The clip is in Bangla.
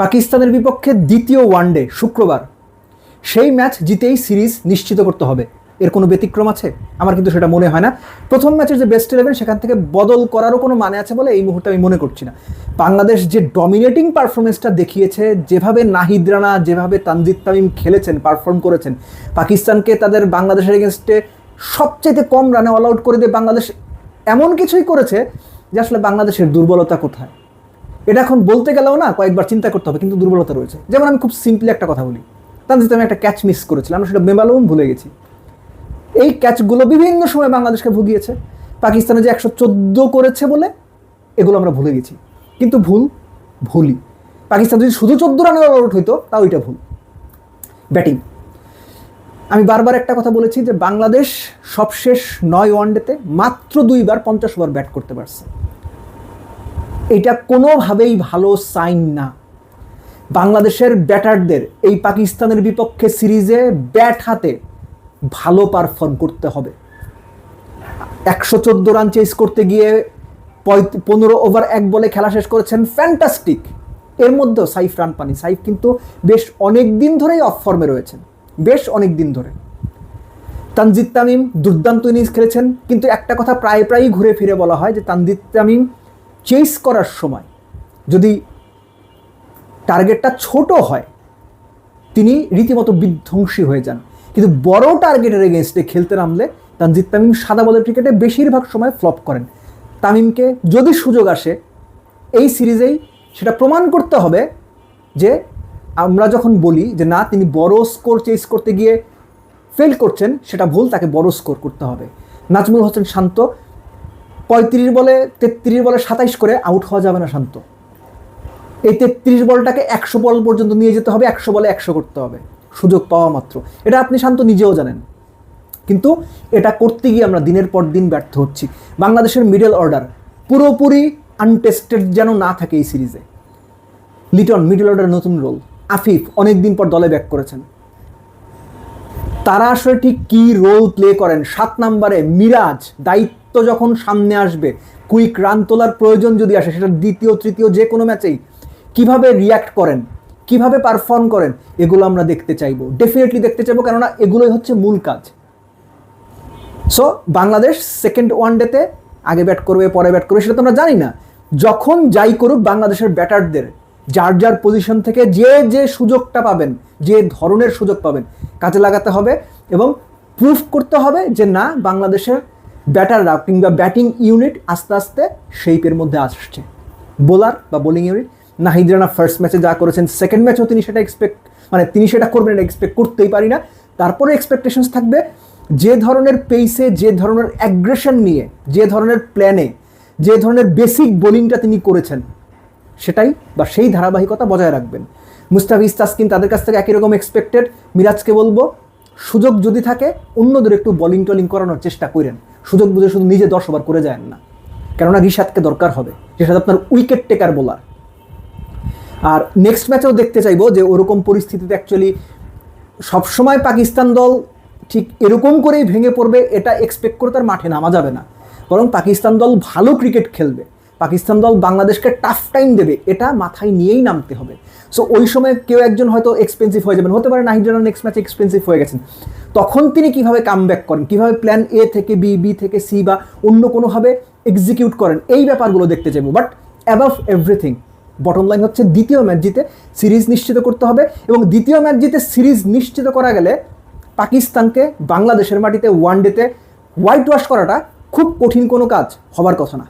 পাকিস্তানের বিপক্ষে দ্বিতীয় ওয়ানডে শুক্রবার, সেই ম্যাচ জিতেই সিরিজ নিশ্চিত করতে হবে। এর কোনো ব্যতিক্রম আছে? আমার কিন্তু সেটা মনে হয় না। প্রথম ম্যাচের যে বেস্ট 11 সেখান থেকে বদল করারও কোনো মানে আছে বলে এই মুহূর্তে আমি মনে করছি না। বাংলাদেশ যে ডমিনেটিং পারফরমেন্সটা দেখিয়েছে, যেভাবে নাহিদ রানা, যেভাবে তানজিদ তামিম খেলেছেন, পারফর্ম করেছেন, পাকিস্তানকে তাদের বাংলাদেশের এগেনস্টে সবচাইতে কম রানে অল আউট করে দিয়ে বাংলাদেশ এমন কিছুই করেছে যে আসলে বাংলাদেশের দুর্বলতা কোথায় এটা এখন বলতে গেলেও না কয়েকবার চিন্তা করতে হবে, কিন্তু দুর্বলতা রয়েছে। যেমন আমি খুব সিম্পলি একটা কথা বলি, তানজিদ তামিম একটা ক্যাচ মিস করেছিলাম, আমরা সেটা বেমালুম ভুলে গেছি। এই ক্যাচগুলো বিভিন্ন সময় বাংলাদেশকে ভুগিয়েছে। পাকিস্তানে যে 114 করেছে বলে এগুলো আমরা ভুলে গেছি, কিন্তু ভুলই। পাকিস্তান যদি শুধু 14 রানে অল আউট হইতো তাও এটা ভুল। ব্যাটিং, আমি বারবার একটা কথা বলেছি যে বাংলাদেশ সবশেষ 9 ওয়ানডেতে মাত্র 2 বার 50 ওভার ব্যাট করতে পারছে। এটা কোনোভাবেই ভালো সাইন না। বাংলাদেশের ব্যাটারদের এই পাকিস্তানের বিপক্ষে সিরিজে ব্যাট হাতে ভালো পারফর্ম করতে হবে। 114 রান চেস করতে গিয়ে 15 ওভার 1 বলে খেলা শেষ করেছেন, ফ্যান্টাস্টিক। এর মধ্যেও সাইফ রান পানি। সাইফ কিন্তু বেশ অনেক দিন ধরেই অফ ফর্মে রয়েছেন, বেশ অনেক দিন ধরে। তানজিদ তামিম দুর্দান্ত ইনিংস খেলেছেন, কিন্তু একটা কথা প্রায়ই ঘুরে ফিরে বলা হয় যে তানজিদ তামিম চেস করার সময় যদি টার্গেটটা ছোট হয় তিনি রীতিমতো বিধ্বংসী হয়ে যান, কিন্তু বড় টার্গেটের এগেনস্টে খেলতে নামলে তানজিদ তামিম সাদা বলের ক্রিকেটে বেশিরভাগ সময় ফ্লপ করেন। তামিমকে যদি সুযোগ আসে এই সিরিজেই সেটা প্রমাণ করতে হবে যে আমরা যখন বলি যে না তিনি বড় স্কোর চেস করতে গিয়ে ফেল করছেন সেটা ভুল, তাকে বড় স্কোর করতে হবে। নাজমুল হোসেন শান্ত 35 বলে 33 বলে 27 করে আউট হওয়া যাবে না। শান্ত এই 33 বলটাকে 100 বল পর্যন্ত নিয়ে যেতে হবে, 100 বলে 100 করতে হবে সুযোগ পাওয়া মাত্র। এটা আপনি শান্ত নিজেও জানেন, কিন্তু এটা করতে গিয়ে আমরা দিনের পর দিন ব্যর্থ হচ্ছি। বাংলাদেশের মিডল অর্ডার পুরোপুরি আনটেস্টেড যেন না থাকে এই সিরিজে। লিটন মিডল অর্ডার নতুন রোল, আফিফ অনেক দিন পর দলে ব্যাক করেছেন, তারা আসলে ঠিক কী রোল প্লে করেন। 7 নম্বরে মিরাজ, দায়িত্ব যখন সামনে আসবে, কুইক রান তোলার প্রয়োজন যদি আসে, সেটা দ্বিতীয় তৃতীয় যে কোনো ম্যাচেই কিভাবে রিয়্যাক্ট করেন, কিভাবে পারফর্ম করেন, এগুলো আমরা দেখতে চাইবো, ডেফিনেটলি দেখতে চাইবো, কেননা এগুলোই হচ্ছে মূল কাজ। সো বাংলাদেশ সেকেন্ড ওয়ানডেতে আগে ব্যাট করবে পরে ব্যাট করবে সেটা তো আমরা জানি না। যখন যাই করুক বাংলাদেশের ব্যাটারদের যার যার পজিশন থেকে যে সুযোগটা পাবেন, যে ধরনের সুযোগ পাবেন কাজে লাগাতে হবে এবং প্রুফ করতে হবে যে না বাংলাদেশের ব্যাটাররা কিংবা ব্যাটিং ইউনিট আস্তে আস্তে শেপের মধ্যে আসছে। বোলার বা bowling unit, Nahid Rana first ম্যাচে যা করেছেন সেকেন্ড ম্যাচেও তিনি সেটা করবেন এটা এক্সপেক্ট করতেই পারি না। তারপরে এক্সপেকটেশনস থাকবে যে ধরনের পেসে, যে ধরনের অ্যাগ্রেশন নিয়ে, যে ধরনের প্ল্যানে, যে ধরনের বেসিক বোলিংটা তিনি করেছেন সেটাই বা সেই ধারাবাহিকতা বজায় রাখবেন। মুস্তাফিজ তাসকিন তাদের কাছ থেকে একই রকম এক্সপেক্টেড। মিরাজকে বলবো সুযোগ যদি থাকে অন্যদের একটু বোলিং টোলিং করানোর চেষ্টা করেন, সুযোগ বুঝে শুধু নিজে 10 ওভার করে যায় না, কেননা রিশাদকে দরকার হবে, রিশাদ আপনার উইকেট টেকার বোলার। আর নেক্সট ম্যাচেও দেখতে চাইবো যে ওরকম পরিস্থিতিতে অ্যাকচুয়ালি সবসময় পাকিস্তান দল ঠিক এরকম করেই ভেঙে পড়বে এটা এক্সপেক্ট করে তার মাঠে নামা যাবে না, বরং পাকিস্তান দল ভালো ক্রিকেট খেলবে, পাকিস্তান দল বাংলাদেশকে টাফ টাইম দেবে, এটা মাথায় নিয়েই নামতে হবে। সো ওই সময় কেউ একজন হয়তো এক্সপেন্সিভ হয়ে যাবেন, হতে পারে নাহিদ রানা নেক্সট ম্যাচে এক্সপেন্সিভ হয়ে গেছেন, তখন তিনি কিভাবে কামব্যাক করেন, কিভাবে প্ল্যান এ থেকে বি, বি থেকে সি বা অন্য কোনোভাবে এক্সিকিউট করেন, এই ব্যাপারগুলো দেখতে চাইবো। But above everything bottom line হচ্ছে দ্বিতীয় ম্যাচ জিতে সিরিজ নিশ্চিত করতে হবে, এবং দ্বিতীয় ম্যাচ জিতে সিরিজ নিশ্চিত করা গেলে পাকিস্তানকে বাংলাদেশের মাটিতে ওয়ানডেতে হোয়াইট ওয়াশ করাটা খুব কঠিন কোনো কাজ হবার কথা না।